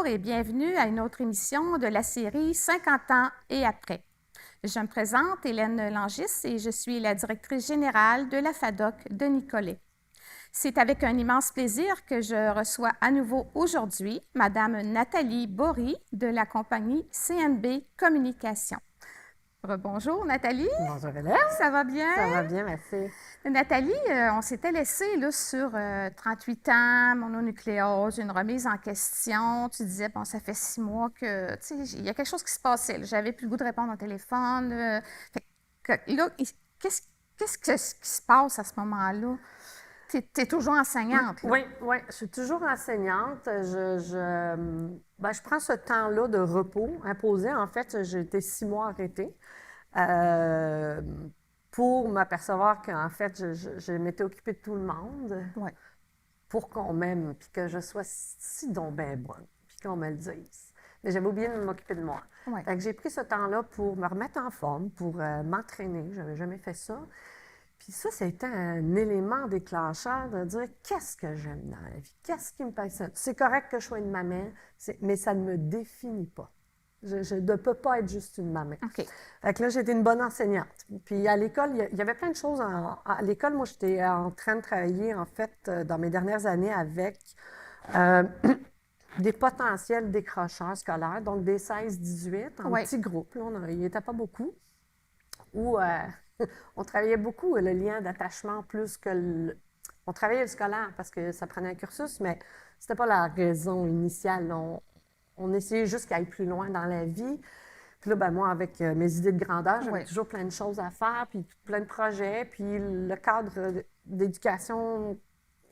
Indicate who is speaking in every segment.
Speaker 1: et bienvenue à une autre émission de la série 50 ans et après. Je me présente Hélène Langis et je suis la directrice générale de la FADOC de Nicolet. C'est avec un immense plaisir que je reçois à nouveau aujourd'hui Madame Nathalie Bory de la compagnie CNB Communication. Bonjour Nathalie.
Speaker 2: Bonjour Hélène.
Speaker 1: Ça va bien?
Speaker 2: Ça va bien, merci.
Speaker 1: Nathalie, on s'était laissé là, sur 38 ans, mononucléose, une remise en question. Tu disais, bon, ça fait 6 mois que, tu sais, il y a quelque chose qui se passait. J'avais plus le goût de répondre au téléphone. Là, qu'est-ce qui se passe à ce moment-là? Tu es toujours enseignante. Là.
Speaker 2: Oui, je suis toujours enseignante. Je prends ce temps-là de repos imposé. En fait, j'ai été 6 mois arrêtée pour m'apercevoir qu'en fait, je m'étais occupée de tout le monde pour qu'on m'aime, puis que je sois si donc bien bonne, puis qu'on me le dise. Mais j'avais oublié de m'occuper de moi. Fait que j'ai pris ce temps-là pour me remettre en forme, pour m'entraîner. Je n'avais jamais fait ça. Puis ça a un élément déclencheur de dire qu'est-ce que j'aime dans la vie, qu'est-ce qui me passionne. C'est correct que je sois une maman, mais ça ne me définit pas. Je ne peux pas être juste une maman.
Speaker 1: Okay.
Speaker 2: Fait que là, j'étais une bonne enseignante. Puis à l'école, il y avait plein de choses. À l'école, moi, j'étais en train de travailler, en fait, dans mes dernières années avec des potentiels décrocheurs scolaires, donc des 16-18, en petits groupes. Là, il n'y était pas beaucoup. Où on travaillait beaucoup le lien d'attachement plus que on travaillait le scolaire parce que ça prenait un cursus, mais c'était pas la raison initiale. On essayait juste qu'il aille plus loin dans la vie. Puis là, ben moi, avec mes idées de grandeur, j'avais toujours plein de choses à faire, puis plein de projets. Puis le cadre d'éducation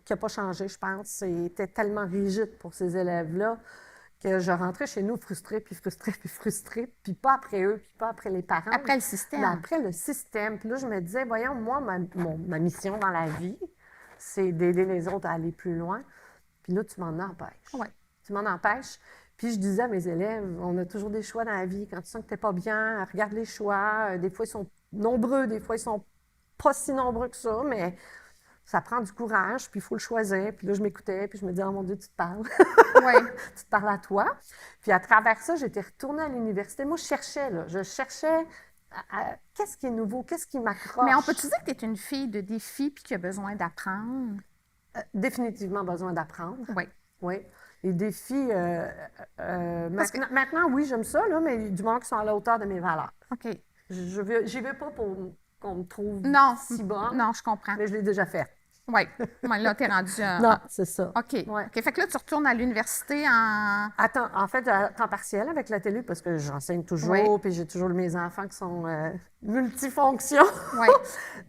Speaker 2: qui n'a pas changé, je pense, c'était tellement rigide pour ces élèves-là que je rentrais chez nous frustrée, puis pas après eux, puis pas après les parents.
Speaker 1: Après le système.
Speaker 2: Mais après le système. Puis là, je me disais, voyons, moi, ma mission dans la vie, c'est d'aider les autres à aller plus loin. Puis là, tu m'en empêches.
Speaker 1: Oui.
Speaker 2: Tu m'en empêches. Puis je disais à mes élèves, on a toujours des choix dans la vie. Quand tu sens que tu n'es pas bien, regarde les choix. Des fois, ils sont nombreux, des fois, ils sont pas si nombreux que ça, mais ça prend du courage, puis il faut le choisir. Puis là, je m'écoutais, puis je me disais, oh mon Dieu, tu te parles.
Speaker 1: Oui.
Speaker 2: Tu te parles à toi. Puis à travers ça, j'étais retournée à l'université. Moi, je cherchais qu'est-ce qui est nouveau, qu'est-ce qui m'accroche.
Speaker 1: Mais on peut-tu dire que tu es une fille de défi puis qui a besoin d'apprendre?
Speaker 2: Définitivement besoin d'apprendre.
Speaker 1: Oui.
Speaker 2: Oui. Les défis, maintenant, oui, j'aime ça, là, mais du moment qui sont à la hauteur de mes valeurs.
Speaker 1: OK.
Speaker 2: J'y vais pas pour qu'on me trouve si bonne.
Speaker 1: Non, je comprends.
Speaker 2: Mais je l'ai déjà fait.
Speaker 1: Oui. Là, tu es rendu...
Speaker 2: Non, c'est ça.
Speaker 1: OK.
Speaker 2: Ouais.
Speaker 1: OK. Fait que là, tu retournes à l'université en...
Speaker 2: Attends, en fait, à temps partiel avec la télé, parce que j'enseigne toujours, puis j'ai toujours mes enfants qui sont multifonctions.
Speaker 1: Oui.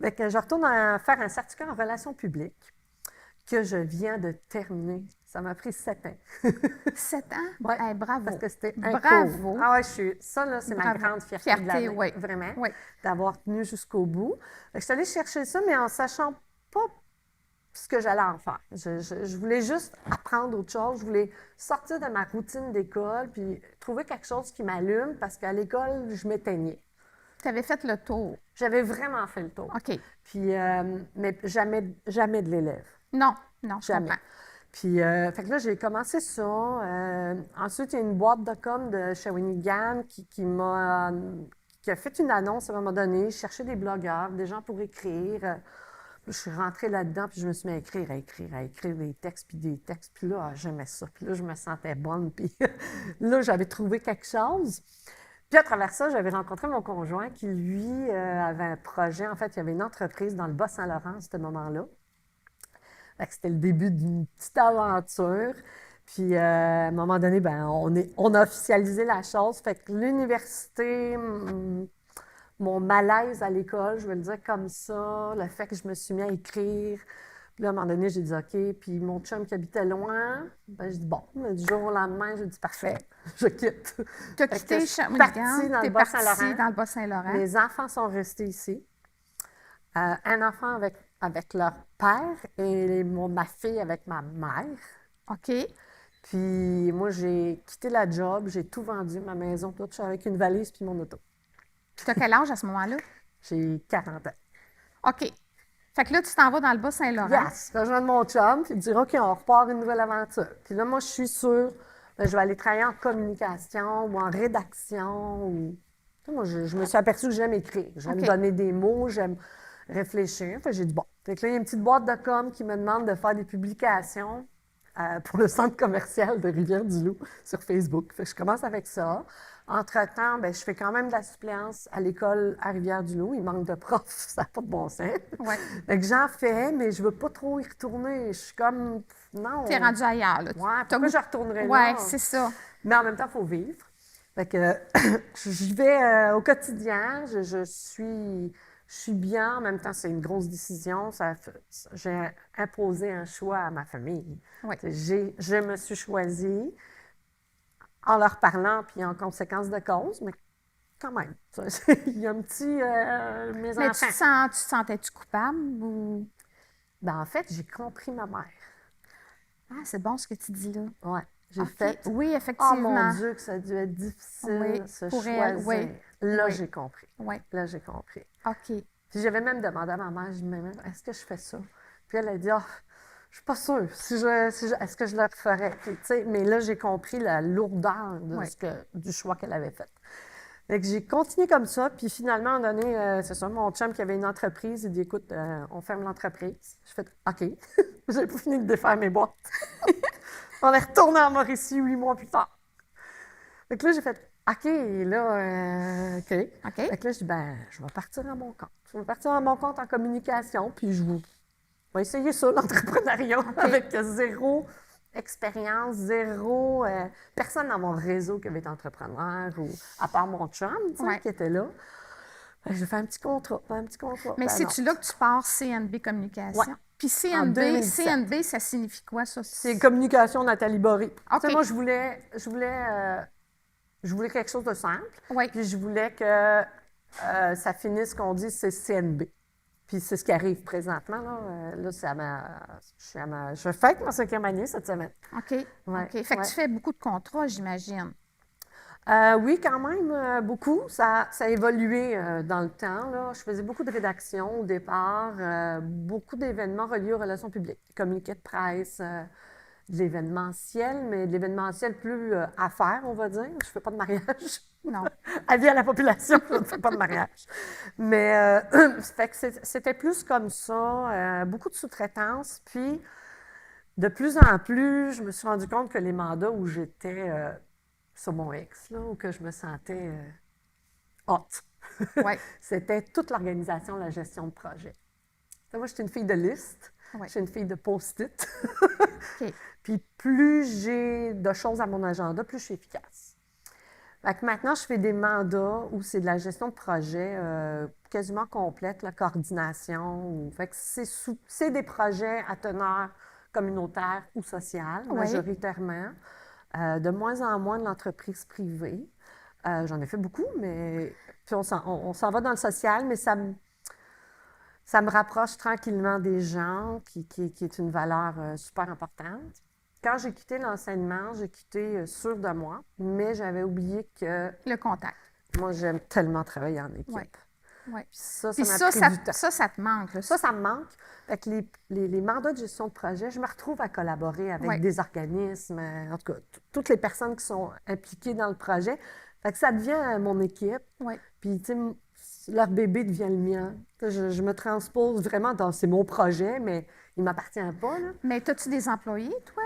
Speaker 2: Fait que je retourne faire un certificat en relations publiques que je viens de terminer. Ça m'a pris 7 ans.
Speaker 1: 7 ans?
Speaker 2: Oui.
Speaker 1: Hey, bravo.
Speaker 2: Parce que c'était un
Speaker 1: Bravo.
Speaker 2: cours. Ah ouais, ça, là, c'est ma grande fierté de l'année, vraiment, d'avoir tenu jusqu'au bout. Je suis allée chercher ça, mais en sachant pas ce que j'allais en faire. Je voulais juste apprendre autre chose. Je voulais sortir de ma routine d'école puis trouver quelque chose qui m'allume parce qu'à l'école, je m'éteignais.
Speaker 1: Tu avais fait le tour.
Speaker 2: J'avais vraiment fait le tour.
Speaker 1: OK.
Speaker 2: Puis, mais jamais de l'élève.
Speaker 1: Non, je
Speaker 2: jamais.
Speaker 1: comprends.
Speaker 2: Puis, fait que là, j'ai commencé ça. Ensuite, il y a une boîte de com de Shawinigan qui a fait une annonce à un moment donné. Je cherchais des blogueurs, des gens pour écrire. Je suis rentrée là-dedans, puis je me suis mis à écrire des textes, puis des textes. Puis là, j'aimais ça. Puis là, je me sentais bonne. Puis là, j'avais trouvé quelque chose. Puis à travers ça, j'avais rencontré mon conjoint qui, lui, avait un projet. En fait, il y avait une entreprise dans le Bas-Saint-Laurent à ce moment-là. Fait que c'était le début d'une petite aventure. Puis à un moment donné, ben, on a officialisé la chose. Fait que l'université... mon malaise à l'école, je vais le dire comme ça, le fait que je me suis mis à écrire. Puis là, à un moment donné, j'ai dit OK. Puis mon chum qui habitait loin, ben, j'ai dit bon, du jour au lendemain, j'ai dit parfait, je quitte.
Speaker 1: Tu as quitté
Speaker 2: Shawinigan, tu es partie
Speaker 1: dans le Bas-Saint-Laurent.
Speaker 2: Les enfants sont restés ici. Un enfant avec leur père et ma fille avec ma mère.
Speaker 1: OK.
Speaker 2: Puis moi, j'ai quitté la job, j'ai tout vendu, ma maison, tout. Je suis avec une valise puis mon auto.
Speaker 1: Tu as quel âge à ce moment-là?
Speaker 2: J'ai 40 ans.
Speaker 1: OK. Fait que là, tu t'en vas dans le Bas-Saint-Laurent.
Speaker 2: Yes! Rejoindre mon chum, puis dire OK, on repart une nouvelle aventure. Puis là, moi, je suis sur ben, je vais aller travailler en communication ou en rédaction. Ou... Tu sais, moi, je me suis aperçue que j'aime écrire. J'aime
Speaker 1: OK.
Speaker 2: donner des mots, j'aime réfléchir. Fait que j'ai dit, bon. Fait que là, il y a une petite boîte de com qui me demande de faire des publications pour le centre commercial de Rivière-du-Loup sur Facebook. Fait que je commence avec ça. Entre-temps, ben, je fais quand même de la suppléance à l'école à Rivière-du-Loup. Il manque de profs, ça n'a pas de bon sens.
Speaker 1: Ouais.
Speaker 2: Fait que j'en fais, mais je veux pas trop y retourner. Je suis comme, non.
Speaker 1: T'es rendu ailleurs, là.
Speaker 2: Ouais,
Speaker 1: T'as
Speaker 2: pourquoi
Speaker 1: goût-
Speaker 2: je retournerais
Speaker 1: Ouais,
Speaker 2: là?
Speaker 1: c'est ça.
Speaker 2: Mais en même temps, il faut vivre. Fait que j'y vais au quotidien. Je suis bien. En même temps, c'est une grosse décision. J'ai imposé un choix à ma famille.
Speaker 1: Ouais.
Speaker 2: Je me suis choisie en leur parlant puis en conséquence de cause, mais quand même. Il y a un petit... mes
Speaker 1: Mais
Speaker 2: enfants.
Speaker 1: tu te sentais-tu coupable ou...
Speaker 2: Ben, en fait, j'ai compris ma mère.
Speaker 1: Ah, c'est bon ce que tu dis là.
Speaker 2: Ouais. J'ai
Speaker 1: OK.
Speaker 2: fait...
Speaker 1: Oui,
Speaker 2: Oh mon
Speaker 1: effectivement.
Speaker 2: Dieu, que ça a dû être difficile,
Speaker 1: Oui,
Speaker 2: se
Speaker 1: pour elle,
Speaker 2: choisir.
Speaker 1: oui.
Speaker 2: Là,
Speaker 1: Oui.
Speaker 2: j'ai compris.
Speaker 1: Oui.
Speaker 2: Là, j'ai compris.
Speaker 1: OK.
Speaker 2: Puis j'avais même demandé à ma mère, je me disais, est-ce que je fais ça? Puis elle a dit, ah, je suis pas sûre. Est-ce que je le referais? Puis, tu sais, mais là, j'ai compris la lourdeur de
Speaker 1: Oui.
Speaker 2: du choix qu'elle avait fait. Fait que j'ai continué comme ça, puis finalement, à un moment donné, c'est ça, mon chum qui avait une entreprise, il dit, écoute, on ferme l'entreprise. Je fais, OK. J'ai pas fini de défaire mes boîtes. On est retourné en Mauricie 8 mois plus tard. Fait que là, j'ai fait, OK, là, OK.
Speaker 1: OK.
Speaker 2: Fait que là, je dis, ben, je vais partir à mon compte. Je vais partir à mon compte en communication, puis je vais essayer ça, l'entrepreneuriat, avec zéro expérience, zéro... personne dans mon réseau qui avait été entrepreneur, ou à part mon chum, tu sais,
Speaker 1: Ouais.
Speaker 2: qui était là. Fait que j'ai fait un petit contrat,
Speaker 1: Mais
Speaker 2: Ben
Speaker 1: c'est-tu là que tu pars CNB Communication?
Speaker 2: Ouais.
Speaker 1: Puis
Speaker 2: En
Speaker 1: CNB,
Speaker 2: 2017.
Speaker 1: CNB, ça signifie quoi, ça?
Speaker 2: C'est communication Nathalie Bory.
Speaker 1: OK.
Speaker 2: Tu sais, moi, je voulais quelque chose de simple.
Speaker 1: Oui.
Speaker 2: Puis je voulais que ça finisse qu'on dise c'est CNB. Puis c'est ce qui arrive présentement. Là je fête ma 5e année cette semaine.
Speaker 1: OK.
Speaker 2: Ouais,
Speaker 1: OK. Fait que
Speaker 2: ouais.
Speaker 1: tu fais beaucoup de contrats, j'imagine.
Speaker 2: Oui, quand même, beaucoup. Ça a évolué dans le temps. Là. Je faisais beaucoup de rédaction au départ, beaucoup d'événements reliés aux relations publiques, des communiqués de presse, de l'événementiel, mais de l'événementiel plus affaires, on va dire. Je ne fais pas de mariage.
Speaker 1: Non.
Speaker 2: Avis à la population, je ne fais pas de mariage. Mais fait que c'était plus comme ça, beaucoup de sous-traitance. Puis, de plus en plus, je me suis rendu compte que les mandats où j'étais sur mon ex, là, où que je me sentais hot,
Speaker 1: Oui.
Speaker 2: c'était toute l'organisation, la gestion de projet. Moi, j'étais une fille de liste,
Speaker 1: Oui.
Speaker 2: j'étais une fille de post-it.
Speaker 1: OK.
Speaker 2: Puis plus j'ai de choses à mon agenda, plus je suis efficace. Fait que maintenant, je fais des mandats où c'est de la gestion de projet quasiment complète, la coordination. Fait que c'est des projets à teneur communautaire ou sociale,
Speaker 1: Oui.
Speaker 2: majoritairement. De moins en moins de l'entreprise privée. J'en ai fait beaucoup, mais puis on s'en va dans le social, mais ça me rapproche tranquillement des gens, qui est une valeur super importante. Quand j'ai quitté l'enseignement, j'ai quitté sûre de moi, mais j'avais oublié que
Speaker 1: Le contact.
Speaker 2: moi, j'aime tellement travailler en équipe.
Speaker 1: Ouais. Oui.
Speaker 2: Puis ça
Speaker 1: Puis
Speaker 2: m'a
Speaker 1: ça,
Speaker 2: pris du temps.
Speaker 1: ça te manque. Là.
Speaker 2: Ça me manque. Fait que les mandats de gestion de projet, je me retrouve à collaborer avec
Speaker 1: Ouais.
Speaker 2: des organismes, en tout cas, toutes les personnes qui sont impliquées dans le projet. Fait que ça devient mon équipe.
Speaker 1: Oui.
Speaker 2: Puis, tu sais, leur bébé devient le mien. Je me transpose vraiment dans... C'est mon projet, mais il ne m'appartient pas, là.
Speaker 1: Mais as-tu des employés, toi?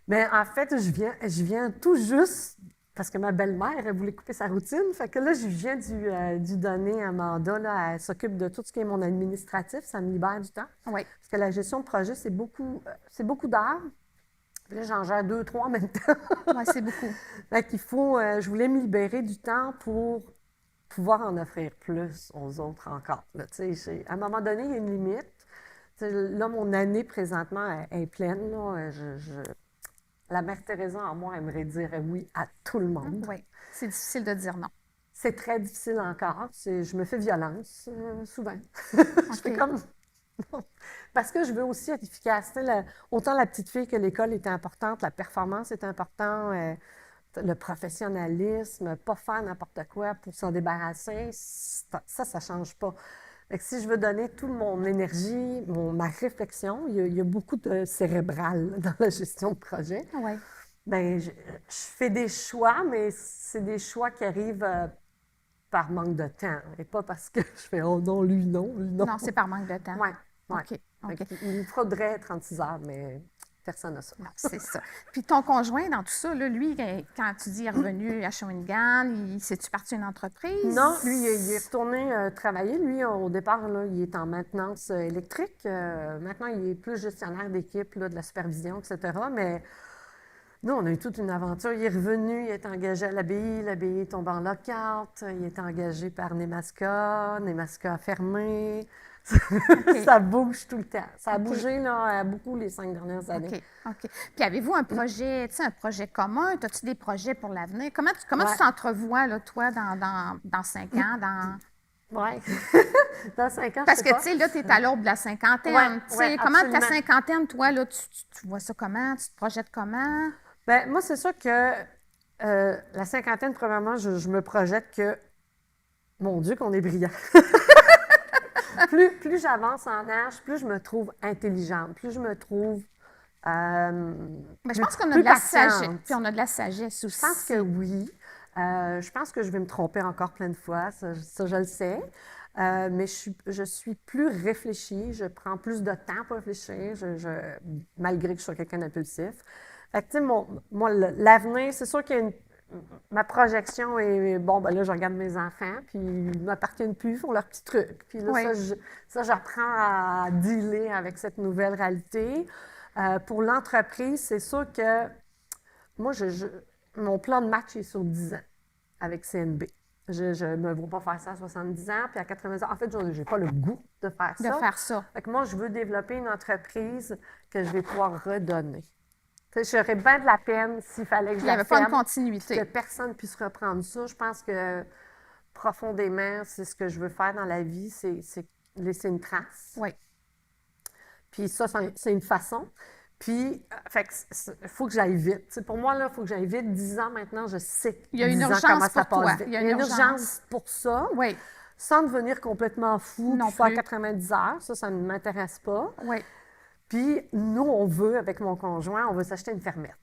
Speaker 2: Mais en fait, je viens tout juste... Parce que ma belle-mère, elle voulait couper sa routine. Fait que là, je viens d'y donner un mandat. Là, elle s'occupe de tout ce qui est mon administratif. Ça me libère du temps.
Speaker 1: Oui.
Speaker 2: Parce que la gestion de projet, c'est beaucoup d'heures. Puis là, j'en gère 2, 3 en même temps.
Speaker 1: Oui, c'est beaucoup.
Speaker 2: Fait qu'il faut... je voulais me libérer du temps pour pouvoir en offrir plus aux autres encore. Là, à un moment donné, il y a une limite. T'sais, là, mon année, présentement, est pleine. Là, la mère Teresa en moi aimerait dire oui à tout le monde.
Speaker 1: Oui. C'est difficile de dire non.
Speaker 2: C'est très difficile encore. Je me fais violence, souvent. Je fais comme... Parce que je veux aussi être efficace. Autant la petite fille que l'école était importante, la performance est importante, le professionnalisme, pas faire n'importe quoi pour s'en débarrasser, ça ne change pas. Fait que si je veux donner toute mon énergie, ma réflexion, il y a beaucoup de cérébral dans la gestion de projet.
Speaker 1: Oui.
Speaker 2: Ben, je fais des choix, mais c'est des choix qui arrivent par manque de temps et pas parce que je fais oh non, lui non, lui non.
Speaker 1: Non, c'est par manque de temps.
Speaker 2: Ouais, ouais.
Speaker 1: OK,
Speaker 2: Fait
Speaker 1: OK.
Speaker 2: qu'il me faudrait 36 heures, mais personne n'a ça.
Speaker 1: Non, c'est ça. Puis ton conjoint, dans tout ça, là, lui, quand tu dis il est revenu à Shawinigan, s'est-tu parti une entreprise?
Speaker 2: Non, lui, il est retourné travailler. Lui, au départ, là, il est en maintenance électrique. Maintenant, il est plus gestionnaire d'équipe, là, de la supervision, etc. Mais nous, on a eu toute une aventure. Il est revenu, il est engagé à l'abbaye. L'abbaye est tombée en lockout. Il est engagé par Nemaska. Nemaska a fermé.
Speaker 1: OK,
Speaker 2: Ça bouge tout le temps. Ça a
Speaker 1: OK,
Speaker 2: bougé là, beaucoup les 5 dernières années.
Speaker 1: OK, OK. Puis avez-vous un projet, tu sais, un projet commun? As-tu des projets pour l'avenir? Comment tu
Speaker 2: Ouais.
Speaker 1: t'entrevois, là, toi, dans 5 ans?
Speaker 2: Ouais. Dans 5 ans, je
Speaker 1: Parce
Speaker 2: sais
Speaker 1: que, tu
Speaker 2: pas.
Speaker 1: sais, là, tu es à l'aube de la cinquantaine.
Speaker 2: Ouais,
Speaker 1: Tu
Speaker 2: ouais,
Speaker 1: sais, comment ta
Speaker 2: absolument.
Speaker 1: cinquantaine, toi, là, tu vois ça comment? Tu te projettes comment?
Speaker 2: Ben, moi, c'est sûr que la cinquantaine, premièrement, je me projette que, mon Dieu, qu'on est brillant. Plus j'avance en âge, plus je me trouve intelligente, plus je me trouve
Speaker 1: Mais je
Speaker 2: plus,
Speaker 1: pense qu'on a
Speaker 2: plus
Speaker 1: de la sagesse.
Speaker 2: patiente.
Speaker 1: Puis on a de la sagesse
Speaker 2: Je pense que
Speaker 1: aussi.
Speaker 2: oui. Je pense que je vais me tromper encore plein de fois, ça, je le sais. Mais je suis plus réfléchie, je prends plus de temps pour réfléchir, malgré que je sois quelqu'un d'impulsif. Fait que, tu sais, moi, l'avenir, c'est sûr que ma projection est, bon, ben là, je regarde mes enfants, puis ils ne m'appartiennent plus, ils font leurs petits trucs. Puis là,
Speaker 1: Oui.
Speaker 2: j'apprends à dealer avec cette nouvelle réalité. Pour l'entreprise, c'est sûr que moi, mon plan de match est sur 10 ans avec CNB. Je ne me vois pas faire ça à 70 ans, puis à 80 ans. En fait, je n'ai pas le goût de faire
Speaker 1: De
Speaker 2: ça.
Speaker 1: faire ça.
Speaker 2: Fait que moi, je veux développer une entreprise que je vais pouvoir redonner. J'aurais bien de la peine s'il fallait que
Speaker 1: Puis
Speaker 2: je
Speaker 1: il n'y
Speaker 2: la
Speaker 1: avait pas une
Speaker 2: ferme, puis
Speaker 1: continuité.
Speaker 2: que personne puisse reprendre ça. Je pense que profondément, c'est ce que je veux faire dans la vie, c'est laisser une trace.
Speaker 1: Oui.
Speaker 2: Puis ça, c'est une façon. Puis, fait il faut que j'aille vite. T'sais, pour moi, là, il faut que j'aille vite. 10 ans maintenant, je sais
Speaker 1: Il y a une
Speaker 2: 10 ans
Speaker 1: urgence
Speaker 2: comment ça
Speaker 1: pour toi.
Speaker 2: passe vite.
Speaker 1: Il y a
Speaker 2: Il y a
Speaker 1: une
Speaker 2: une urgence pour ça,
Speaker 1: Oui.
Speaker 2: sans devenir complètement fou
Speaker 1: Non
Speaker 2: puis faire
Speaker 1: plus.
Speaker 2: 90 heures. Ça ne m'intéresse pas.
Speaker 1: Oui.
Speaker 2: Puis, nous, on veut, avec mon conjoint, on veut s'acheter une fermette.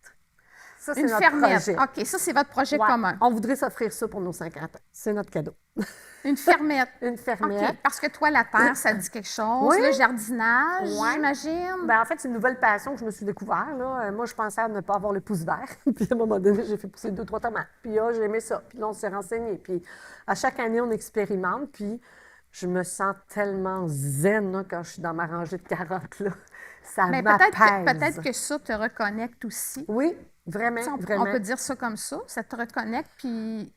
Speaker 2: Ça, c'est
Speaker 1: Une
Speaker 2: notre
Speaker 1: fermette.
Speaker 2: projet.
Speaker 1: OK, ça, c'est votre projet
Speaker 2: Ouais.
Speaker 1: commun.
Speaker 2: On voudrait s'offrir ça pour nos 50 ans. C'est notre cadeau.
Speaker 1: Une fermette.
Speaker 2: Une fermette.
Speaker 1: OK, parce que toi, la terre, ça dit quelque chose.
Speaker 2: Oui.
Speaker 1: Le jardinage,
Speaker 2: Ouais.
Speaker 1: j'imagine.
Speaker 2: Ben, en fait, c'est une nouvelle passion que je me suis découvert. Là. Moi, je pensais à ne pas avoir le pouce vert. Puis à un moment donné, j'ai fait pousser 2-3 tomates. Puis là, j'ai aimé ça. Puis là, on s'est renseigné. Puis à chaque année, on expérimente. Puis je me sens tellement zen là, quand je suis dans ma rangée de carottes. Là. Ça
Speaker 1: Mais
Speaker 2: m'apaise.
Speaker 1: peut-être que ça te reconnecte aussi.
Speaker 2: Oui, vraiment,
Speaker 1: Tu sais, on
Speaker 2: vraiment.
Speaker 1: peut dire ça comme ça te reconnecte, puis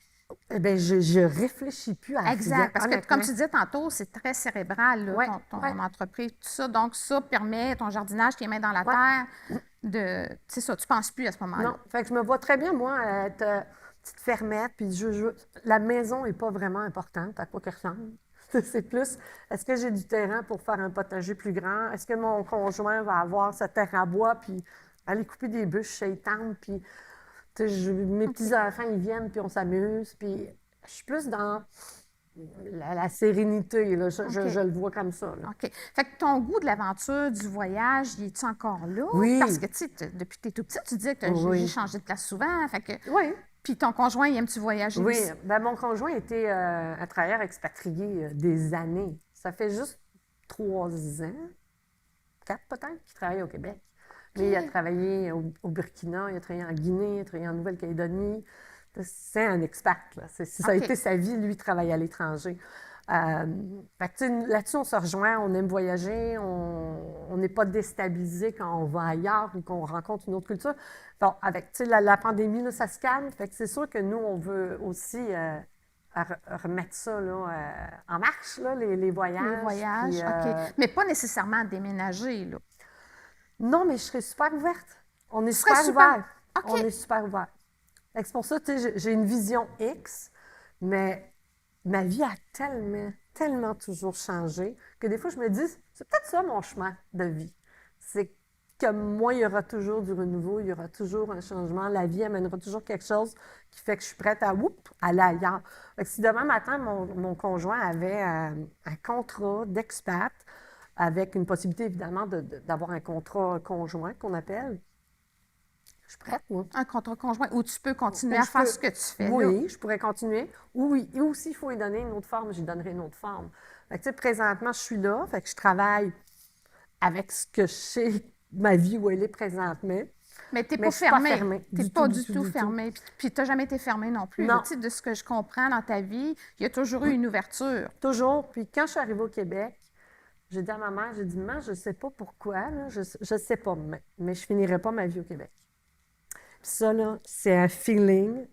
Speaker 2: Eh bien, je réfléchis plus à rien,
Speaker 1: exact. Parce que,
Speaker 2: honnêtement.
Speaker 1: comme tu disais tantôt, c'est très cérébral, là,
Speaker 2: Ouais,
Speaker 1: ton
Speaker 2: ouais.
Speaker 1: entreprise, tout ça. Donc, ça permet, ton jardinage, tes mains dans la terre, c'est ça, tu ne penses plus à ce moment-là.
Speaker 2: Non, fait que je me vois très bien, moi, être petite fermette, puis la maison n'est pas vraiment importante, à quoi qu'elle ressemble. C'est plus, est-ce que j'ai du terrain pour faire un potager plus grand? Est-ce que mon conjoint va avoir sa terre à bois, puis aller couper des bûches chez les tantes, puis mes petits-enfants, ils viennent, puis on s'amuse, puis je suis plus dans la sérénité, là. Je le vois comme ça, là.
Speaker 1: OK. Fait que ton goût de l'aventure, du voyage, il est-tu encore là?
Speaker 2: Oui.
Speaker 1: Parce que, tu sais, depuis que tu es tout petit, tu disais que
Speaker 2: Oui.
Speaker 1: j'ai changé de place souvent. Fait que,
Speaker 2: Oui.
Speaker 1: puis ton conjoint, il aime-tu voyager
Speaker 2: Oui,
Speaker 1: aussi?
Speaker 2: ben, mon conjoint était un travailleur expatrié des années. Ça fait juste 3 ans, 4 peut-être, qu'il travaille au Québec. Mais il a travaillé au Burkina, il a travaillé en Guinée, il a travaillé en Nouvelle-Calédonie. C'est un expat, là. Ça a
Speaker 1: OK.
Speaker 2: été sa vie, lui, travailler à l'étranger. Fait que, tu sais, là-dessus, on se rejoint, on aime voyager, on n'est pas déstabilisé quand on va ailleurs ou qu'on rencontre une autre culture. Bon, avec tu sais, la pandémie, là, ça se calme. Fait que c'est sûr que nous, on veut aussi remettre ça là, en marche, là, les voyages.
Speaker 1: Les voyages,
Speaker 2: Puis,
Speaker 1: OK. Mais pas nécessairement déménager, là.
Speaker 2: non, mais je serais super ouverte. On est
Speaker 1: Tu serais
Speaker 2: super
Speaker 1: super-
Speaker 2: ouvert.
Speaker 1: OK.
Speaker 2: On est super ouvert. Fait que c'est pour ça, tu sais, j'ai une vision X, mais ma vie a tellement, tellement toujours changé que des fois, je me dis, c'est peut-être ça mon chemin de vie. C'est que moi, il y aura toujours du renouveau, il y aura toujours un changement. La vie amènera toujours quelque chose qui fait que je suis prête à aller ailleurs. Fait que si demain matin, mon conjoint avait un contrat d'expat avec une possibilité, évidemment, d'avoir un contrat conjoint qu'on appelle, suis prête, moi.
Speaker 1: Un contrat conjoint où tu peux continuer
Speaker 2: Ou
Speaker 1: à
Speaker 2: je
Speaker 1: faire
Speaker 2: peux-
Speaker 1: ce que tu fais là.
Speaker 2: Oui, je pourrais continuer. Ou s'il faut lui donner une autre forme, j'y donnerai une autre forme. Fait que, tu sais, présentement, je suis là, fait que je travaille avec ce que je sais, ma vie où elle est présentement.
Speaker 1: Mais tu n'es
Speaker 2: Mais
Speaker 1: pas
Speaker 2: je suis pas
Speaker 1: fermé.
Speaker 2: fermée.
Speaker 1: Tu n'es
Speaker 2: Du
Speaker 1: pas
Speaker 2: tout, du
Speaker 1: du
Speaker 2: tout,
Speaker 1: tout
Speaker 2: du tout.
Speaker 1: fermé. Puis tu n'as jamais été fermé non plus. Là.
Speaker 2: Non,
Speaker 1: Tu sais, de ce que je comprends dans ta vie, il y a toujours eu une ouverture.
Speaker 2: toujours. Puis quand je suis arrivée au Québec, j'ai dit à ma mère, j'ai dit, maman, je ne sais pas pourquoi, là, je ne sais pas, mais je finirai pas ma vie au Québec. Puis ça, là, c'est un feeling.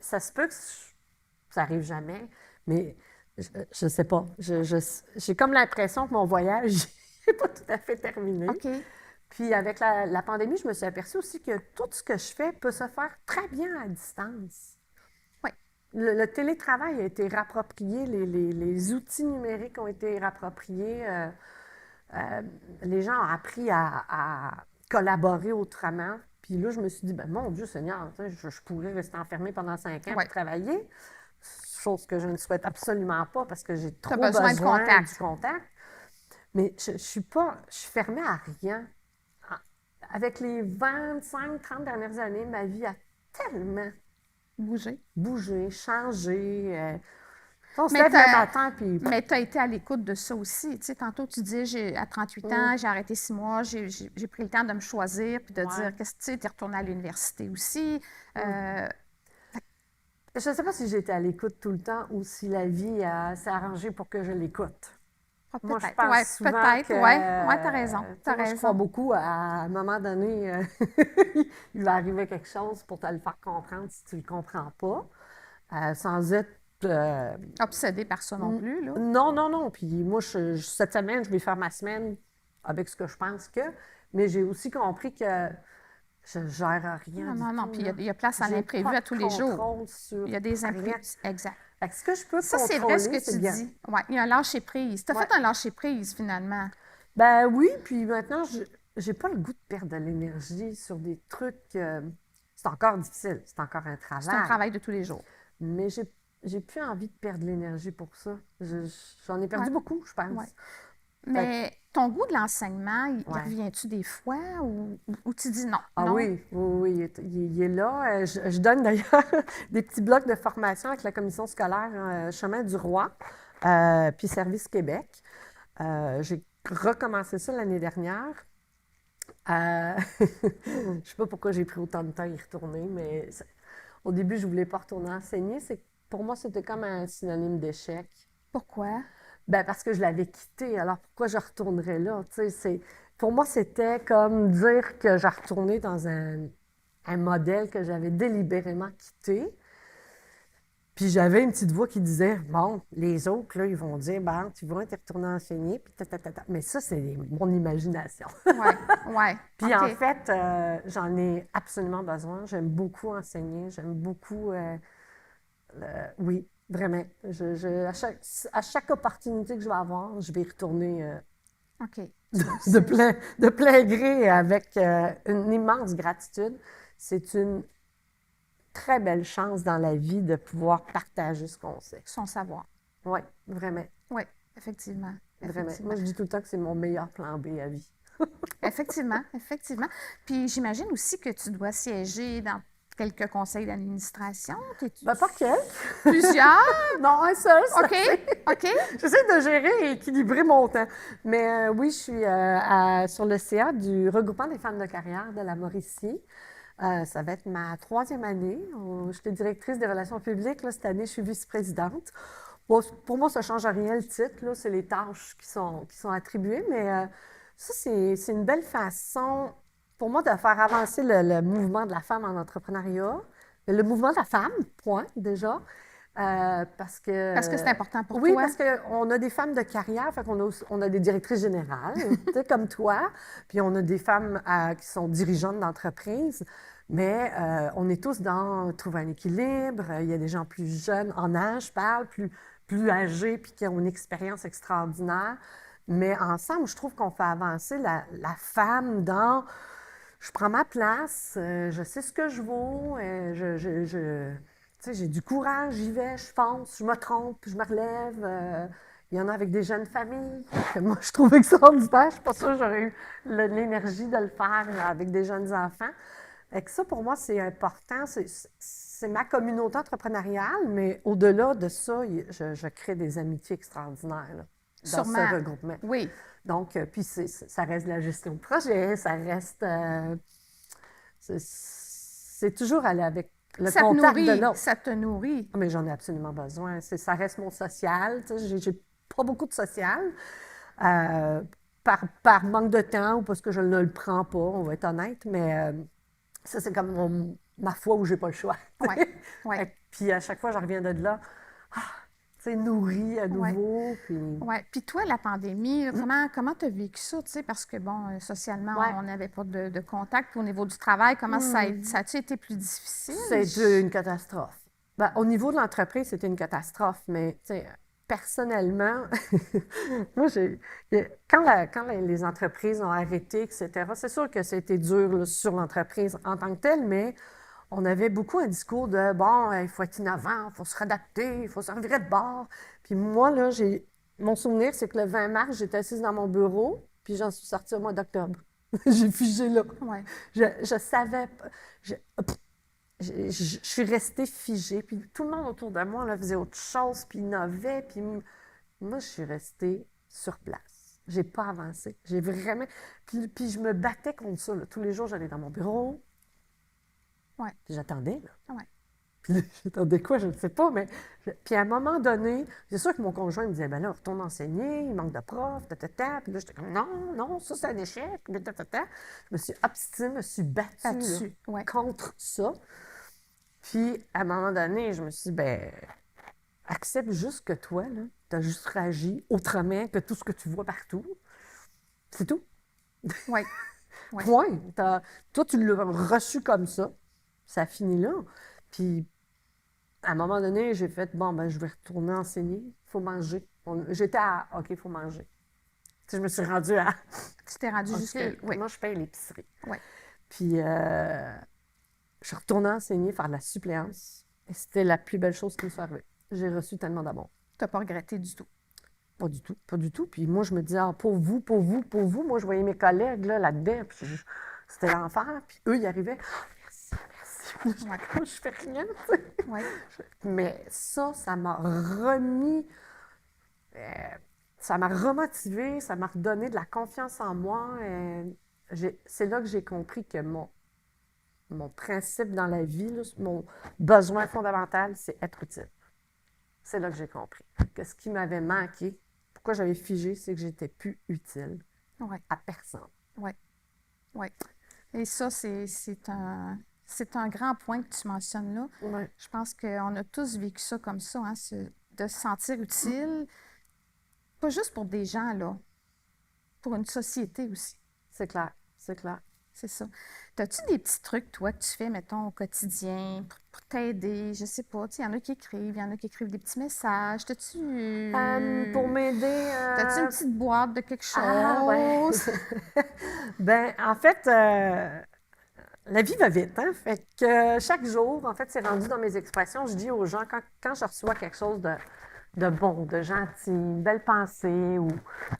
Speaker 2: Ça se peut que ça arrive jamais, mais je sais pas. J'ai comme l'impression que mon voyage n'est pas tout à fait terminé.
Speaker 1: OK.
Speaker 2: Puis avec la pandémie, je me suis aperçue aussi que tout ce que je fais peut se faire très bien à distance.
Speaker 1: Oui.
Speaker 2: Le télétravail a été rapproprié, les outils numériques ont été rappropriés. Les gens ont appris à collaborer autrement. Puis là, je me suis dit, ben mon Dieu Seigneur, je pourrais rester enfermée pendant 5 ans
Speaker 1: Ouais.
Speaker 2: pour travailler, chose que je ne souhaite absolument pas parce que j'ai trop
Speaker 1: besoin de contact.
Speaker 2: du contact. Mais je suis fermée à rien. Avec les 25-30 dernières années, ma vie a tellement bougé, changé. On se lève le matin, puis...
Speaker 1: Mais tu as été à l'écoute de ça aussi. Tu sais, tantôt, tu dis, à 38 ans, j'ai arrêté 6 mois, j'ai pris le temps de me choisir, puis de dire, qu'est-ce que tu sais, tu es retournée à l'université aussi.
Speaker 2: Je ne sais pas si j'étais à l'écoute tout le temps ou si la vie s'est arrangée pour que je l'écoute. Moi, je pense souvent que...
Speaker 1: Oui, tu as raison.
Speaker 2: Je crois beaucoup à un moment donné, il va arriver quelque chose pour te le faire comprendre si tu ne le comprends pas, sans être...
Speaker 1: obsédée par ça non plus, là.
Speaker 2: Non. Puis moi, cette semaine, je vais faire ma semaine avec ce que je pense que... Mais j'ai aussi compris que je ne gère rien.
Speaker 1: Non. Puis il y a place à l'imprévu à tous les jours. Il y a des imprévus. Exact.
Speaker 2: Ce que je peux
Speaker 1: ça, c'est vrai ce que tu dis. Oui, il y a un lâcher-prise. Tu as fait un lâcher-prise, finalement.
Speaker 2: Ben oui, puis maintenant, je n'ai pas le goût de perdre de l'énergie sur des trucs... c'est encore difficile, c'est encore un travail.
Speaker 1: C'est un travail de tous les jours.
Speaker 2: Mais j'ai plus envie de perdre de l'énergie pour ça. J'en ai perdu beaucoup, je pense.
Speaker 1: Ouais. Mais ton goût de l'enseignement, il revient-tu des fois ou tu dis non?
Speaker 2: Ah
Speaker 1: non?
Speaker 2: oui, il est là. Je donne d'ailleurs des petits blocs de formation avec la commission scolaire Chemin du Roi, puis Service Québec. J'ai recommencé ça l'année dernière. Je ne sais pas pourquoi j'ai pris autant de temps à y retourner, mais au début, je ne voulais pas retourner enseigner. Pour moi, c'était comme un synonyme d'échec.
Speaker 1: Pourquoi?
Speaker 2: Ben parce que je l'avais quitté. Alors, pourquoi je retournerais là? Pour moi, c'était comme dire que j'ai retourné dans un modèle que j'avais délibérément quitté. Puis j'avais une petite voix qui disait, bon, les autres, là, ils vont dire, ben, tu vas retourner enseigner, puis Mais ça, c'est mon imagination.
Speaker 1: Oui.
Speaker 2: Puis en fait, j'en ai absolument besoin. J'aime beaucoup enseigner. J'aime beaucoup... oui, vraiment. À chaque opportunité que je vais avoir, je vais y retourner de plein gré avec une immense gratitude. C'est une très belle chance dans la vie de pouvoir partager ce qu'on sait.
Speaker 1: Son savoir.
Speaker 2: Oui, vraiment.
Speaker 1: Oui, effectivement.
Speaker 2: Vraiment. Moi, je dis tout le temps que c'est mon meilleur plan B à vie.
Speaker 1: Effectivement. Puis j'imagine aussi que tu dois siéger dans quelques conseils d'administration.
Speaker 2: Ben, pas quelques.
Speaker 1: Plusieurs?
Speaker 2: Non, un seul.
Speaker 1: OK.
Speaker 2: J'essaie de gérer et équilibrer mon temps. Mais oui, je suis sur le CA du regroupement des femmes de carrière de la Mauricie. Ça va être ma 3e année. J'étais directrice des relations publiques. Là, cette année, je suis vice-présidente. Pour moi, ça ne change rien le titre. C'est les tâches qui sont attribuées. Mais ça, c'est une belle façon... pour moi, de faire avancer le mouvement de la femme en entrepreneuriat, le mouvement de la femme, point, déjà, parce que...
Speaker 1: Parce que c'est important pour toi.
Speaker 2: Oui, parce qu'on a des femmes de carrière, fait on a des directrices générales, tu sais, comme toi, puis on a des femmes qui sont dirigeantes d'entreprise, mais on est tous dans trouver un équilibre. Il y a des gens plus jeunes en âge, je parle, plus âgés, puis qui ont une expérience extraordinaire. Mais ensemble, je trouve qu'on fait avancer la femme dans... Je prends ma place, je sais ce que je vaux, j'ai du courage, j'y vais, je fonce, je me trompe, je me relève. Il y en a avec des jeunes familles, que moi je trouve extraordinaire. Je ne suis pas sûre que j'aurais eu l'énergie de le faire avec des jeunes enfants. Fait que ça, pour moi, c'est important. C'est ma communauté entrepreneuriale, mais au-delà de ça, je crée des amitiés extraordinaires là, dans ce
Speaker 1: Sûrement.
Speaker 2: regroupement.
Speaker 1: Oui.
Speaker 2: Donc, puis ça reste de la gestion de projet, ça reste... c'est toujours aller avec le
Speaker 1: Ça te
Speaker 2: contact de
Speaker 1: nourrit.
Speaker 2: l'autre.
Speaker 1: Ça te nourrit.
Speaker 2: Mais j'en ai absolument besoin. Ça reste mon social. Tu sais, j'ai pas beaucoup de social. euh, par manque de temps ou parce que je ne le prends pas, on va être honnête, mais ça, c'est comme ma foi où j'ai pas le choix.
Speaker 1: Oui. Oui.
Speaker 2: Puis à chaque fois, je reviens de là, ah, tu sais, nourrie à
Speaker 1: Oui.
Speaker 2: nouveau. Puis,
Speaker 1: Oui. Puis toi, la pandémie, comment tu as vécu ça, tu sais, parce que, bon, socialement,
Speaker 2: ouais.
Speaker 1: on n'avait pas de contact. Puis au niveau du travail, comment ça a-tu été plus difficile?
Speaker 2: C'est une catastrophe. Ben, au niveau de l'entreprise, c'était une catastrophe, mais tu sais, personnellement, moi, quand les entreprises ont arrêté, etc., c'est sûr que c'était dur là, sur l'entreprise en tant que telle, mais on avait beaucoup un discours de bon, il faut être innovant, il faut se réadapter, il faut se revirer de bord. Puis moi, là, mon souvenir, c'est que le 20 mars, j'étais assise dans mon bureau, puis j'en suis sortie au mois d'octobre. J'ai figé là.
Speaker 1: Oui.
Speaker 2: Je savais pas. Je suis restée figée, puis tout le monde autour de moi là, faisait autre chose, puis innovait, puis moi, je suis restée sur place. J'ai pas avancé. J'ai vraiment... Puis je me battais contre ça. Là. Tous les jours, j'allais dans mon bureau,
Speaker 1: Ouais.
Speaker 2: puis j'attendais. Là.
Speaker 1: Ouais.
Speaker 2: Puis là, j'attendais quoi, je ne sais pas, mais... Puis à un moment donné, c'est sûr que mon conjoint me disait, ben là, retourne enseigner, il manque de profs, ta. Puis là, j'étais comme, non, non, ça, c'est un échec, ta. Je me suis obstinée, je me suis battue là,
Speaker 1: Ouais.
Speaker 2: contre ça. Puis, à un moment donné, je me suis dit, ben, accepte juste que toi, là, t'as juste réagi autrement que tout ce que tu vois partout. C'est tout.
Speaker 1: Oui. Ouais.
Speaker 2: Point. Toi, tu l'as reçu comme ça. Ça finit là. Puis, à un moment donné, j'ai fait, bon, ben, je vais retourner enseigner. Il faut manger. J'étais à, OK, il faut manger. Tu sais, je me suis rendue à,
Speaker 1: Tu t'es rendu
Speaker 2: OK,
Speaker 1: jusque. Oui.
Speaker 2: moi, je paye l'épicerie.
Speaker 1: Oui.
Speaker 2: Puis, je suis retournée enseigner, faire de la suppléance. Et c'était la plus belle chose qui me soit arrivée. J'ai reçu tellement d'amour.
Speaker 1: Tu n'as pas regretté du tout.
Speaker 2: Pas du tout, pas du tout. Puis moi, je me disais, ah, pour vous, pour vous, pour vous. Moi, je voyais mes collègues là-dedans, puis c'était l'enfer. Puis eux, ils arrivaient, merci, merci. Moi, je fais rien, tu sais.
Speaker 1: Oui.
Speaker 2: Mais ça m'a remis, ça m'a remotivé, ça m'a redonné de la confiance en moi. C'est là que j'ai compris que mon principe dans la vie, là, mon besoin fondamental, c'est être utile. C'est là que j'ai compris que ce qui m'avait manqué, pourquoi j'avais figé, c'est que j'étais plus utile à personne.
Speaker 1: Oui. Oui. Et ça, c'est un grand point que tu mentionnes là.
Speaker 2: Ouais.
Speaker 1: Je pense qu'on a tous vécu ça comme ça, hein, de se sentir utile, pas juste pour des gens, là, pour une société aussi.
Speaker 2: C'est clair, c'est clair.
Speaker 1: C'est ça. As-tu des petits trucs, toi, que tu fais, mettons, au quotidien pour t'aider? Je sais pas. Il y en a qui écrivent, il y en a qui écrivent des petits messages. T'as-tu
Speaker 2: Pour m'aider...
Speaker 1: t'as-tu une petite boîte de quelque chose?
Speaker 2: Ah, ouais. Ben, en fait, la vie va vite, hein? Fait que chaque jour, en fait, c'est rendu dans mes expressions. Je dis aux gens, quand je reçois quelque chose de bon, de gentil, une belle pensée ou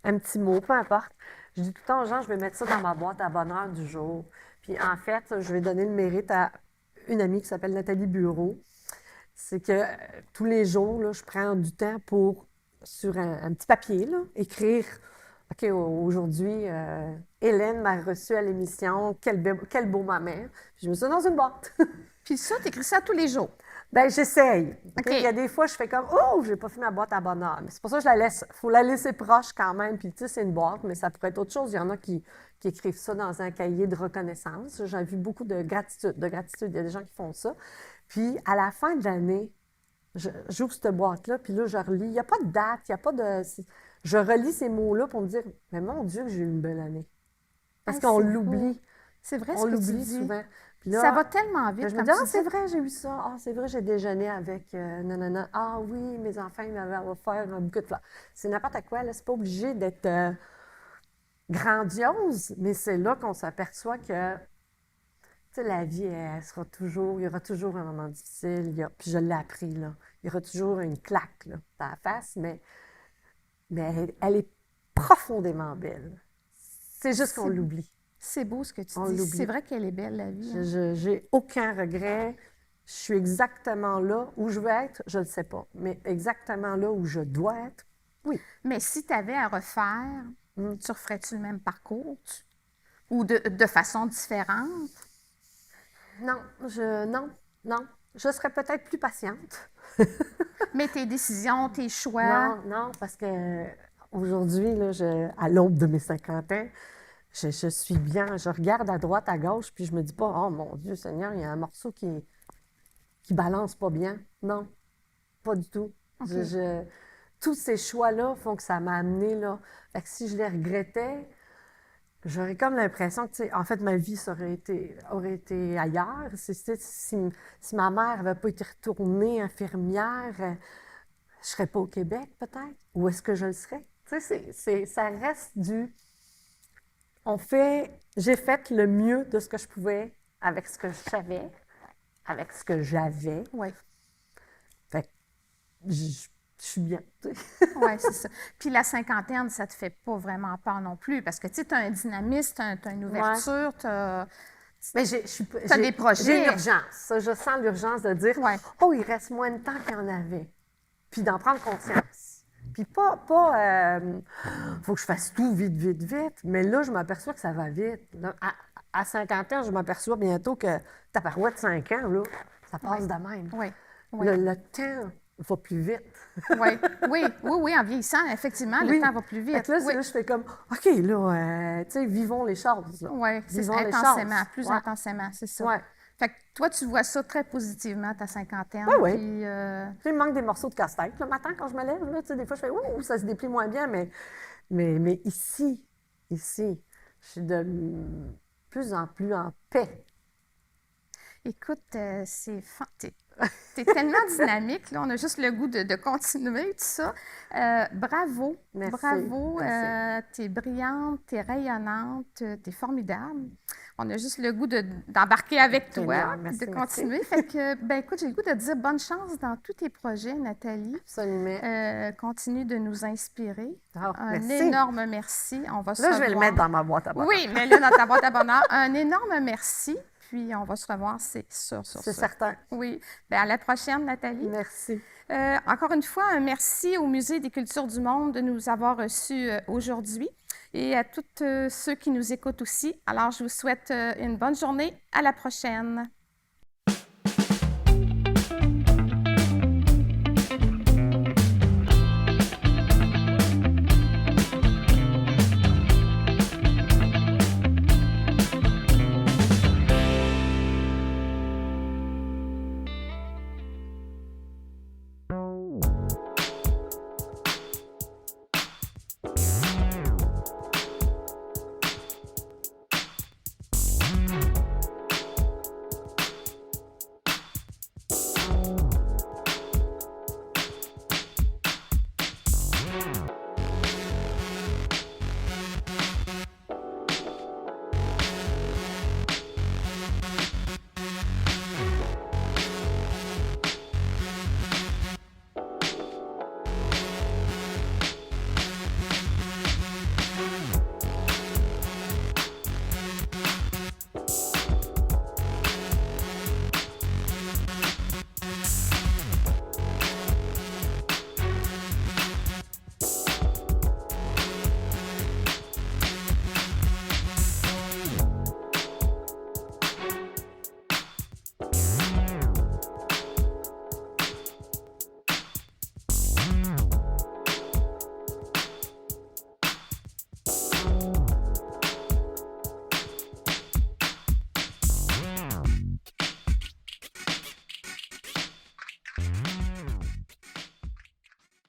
Speaker 2: un petit mot, peu importe, je dis tout le temps aux gens, je vais mettre ça dans ma boîte à bonheur du jour. Puis en fait, je vais donner le mérite à une amie qui s'appelle Nathalie Bureau. C'est que tous les jours, là, je prends du temps pour, sur un petit papier, là, écrire OK, aujourd'hui, Hélène m'a reçue à l'émission. Quel beau moment. Puis je me suis dans une boîte.
Speaker 1: Puis ça, tu écris ça tous les jours.
Speaker 2: Ben j'essaye.
Speaker 1: OK.
Speaker 2: Il y a des fois, je fais comme oh, j'ai pas fait ma boîte à bonheur. Mais c'est pour ça que je la laisse. Il faut la laisser proche quand même. Puis tu sais, c'est une boîte, mais ça pourrait être autre chose. Il y en a qui écrivent ça dans un cahier de reconnaissance. J'ai vu beaucoup de gratitude. Il y a des gens qui font ça. Puis à la fin de l'année, j'ouvre cette boîte-là, puis là, je relis. Il n'y a pas de date, il n'y a pas de. Je relis ces mots-là pour me dire, mais mon Dieu, que j'ai eu une belle année. Parce qu'on
Speaker 1: c'est
Speaker 2: l'oublie.
Speaker 1: beau. C'est vrai
Speaker 2: On
Speaker 1: ce que tu
Speaker 2: l'oublie
Speaker 1: dis.
Speaker 2: souvent. Puis là,
Speaker 1: Ça va tellement vite.
Speaker 2: je me
Speaker 1: comme
Speaker 2: dis,
Speaker 1: tu
Speaker 2: ah, c'est
Speaker 1: dis.
Speaker 2: vrai, j'ai eu ça. Ah, c'est vrai, j'ai déjeuné avec nanana. Ah oui, mes enfants, ils m'avaient offert un bouquet de fleurs. C'est n'importe quoi, là. C'est pas obligé d'être grandiose, mais c'est là qu'on s'aperçoit que, tu sais, la vie, elle sera toujours, il y aura toujours un moment difficile. Puis je l'ai appris, là. Il y aura toujours une claque, là, dans la face, mais elle est profondément belle. C'est juste qu'on l'oublie.
Speaker 1: C'est beau ce que tu
Speaker 2: On
Speaker 1: dis.
Speaker 2: l'oublie.
Speaker 1: C'est vrai qu'elle est belle, la vie. Hein.
Speaker 2: J'ai aucun regret. Je suis exactement là où je veux être, je ne sais pas. Mais exactement là où je dois être, oui.
Speaker 1: Mais si tu avais à refaire,
Speaker 2: Mm.
Speaker 1: tu referais-tu le même parcours? Ou de façon différente?
Speaker 2: Non, non. Je serais peut-être plus patiente.
Speaker 1: Mais tes décisions, tes choix.
Speaker 2: Non, parce que aujourd'hui, là, à l'aube de mes 50 ans, je suis bien. Je regarde à droite, à gauche, puis je me dis pas, oh mon Dieu Seigneur, il y a un morceau qui balance pas bien. Non, pas du tout.
Speaker 1: OK.
Speaker 2: Tous ces choix-là font que ça m'a amené là. Fait que si je les regrettais, j'aurais comme l'impression que, tu sais, en fait, ma vie aurait été ailleurs. Si ma mère n'avait pas été retournée infirmière, je ne serais pas au Québec, peut-être. Où est-ce que je le serais? Tu sais, ça reste j'ai fait le mieux de ce que je pouvais avec ce que je savais, avec ce que j'avais.
Speaker 1: Oui.
Speaker 2: Fait que je suis bien.
Speaker 1: Oui, c'est ça. Puis la cinquantaine, ça te fait pas vraiment peur non plus, parce que tu sais, tu as un dynamisme, tu as une ouverture, tu as
Speaker 2: Mais
Speaker 1: des projets.
Speaker 2: J'ai l'urgence. Je sens l'urgence de dire,
Speaker 1: Ouais.
Speaker 2: oh, il reste moins de temps qu'il y en avait. Puis d'en prendre conscience. Puis faut que je fasse tout vite, vite, vite. Mais là, je m'aperçois que ça va vite. Là, à 50 ans, je m'aperçois bientôt que ta parouette de 5 ans, là, ça passe de même.
Speaker 1: Oui. Oui.
Speaker 2: Le temps va plus vite.
Speaker 1: Oui, en vieillissant, effectivement, le temps va plus vite.
Speaker 2: Fait que là,
Speaker 1: Oui.
Speaker 2: là, je fais comme, OK, là, tu sais, vivons les choses.
Speaker 1: Oui, c'est ça,
Speaker 2: Vivons les
Speaker 1: intensément,
Speaker 2: choses.
Speaker 1: plus
Speaker 2: Ouais.
Speaker 1: intensément, c'est ça.
Speaker 2: Ouais.
Speaker 1: Fait que toi, tu vois ça très positivement, ta cinquantaine.
Speaker 2: Oui.
Speaker 1: Puis,
Speaker 2: Tu sais, il me manque des morceaux de casse-tête le matin quand je me lève. Là, tu sais, des fois, je fais, ouh, ça se déplie moins bien, mais ici, je suis de plus en plus en paix.
Speaker 1: écoute, t'es tellement dynamique, là, on a juste le goût de continuer, tout ça. Bravo,
Speaker 2: Merci,
Speaker 1: bravo,
Speaker 2: merci.
Speaker 1: t'es brillante, t'es rayonnante, t'es formidable. On a juste le goût d'embarquer avec toi,
Speaker 2: Génial,
Speaker 1: puis
Speaker 2: merci,
Speaker 1: de continuer.
Speaker 2: merci.
Speaker 1: Fait que, ben écoute, j'ai le goût de te dire bonne chance dans tous tes projets, Nathalie.
Speaker 2: Absolument.
Speaker 1: Continue de nous inspirer.
Speaker 2: Ah,
Speaker 1: Un
Speaker 2: merci.
Speaker 1: énorme merci. On va se
Speaker 2: Là, je vais le
Speaker 1: revoir.
Speaker 2: mettre dans ma boîte à bonheur.
Speaker 1: Oui, mets-le dans ta boîte à bonheur. Un énorme merci. Puis on va se revoir, c'est sûr, sur
Speaker 2: C'est
Speaker 1: ça.
Speaker 2: certain.
Speaker 1: Oui. Bien, à la prochaine, Nathalie.
Speaker 2: Merci.
Speaker 1: Encore une fois, un merci au Musée des cultures du monde de nous avoir reçus aujourd'hui et à tous ceux qui nous écoutent aussi. Alors, je vous souhaite une bonne journée. À la prochaine.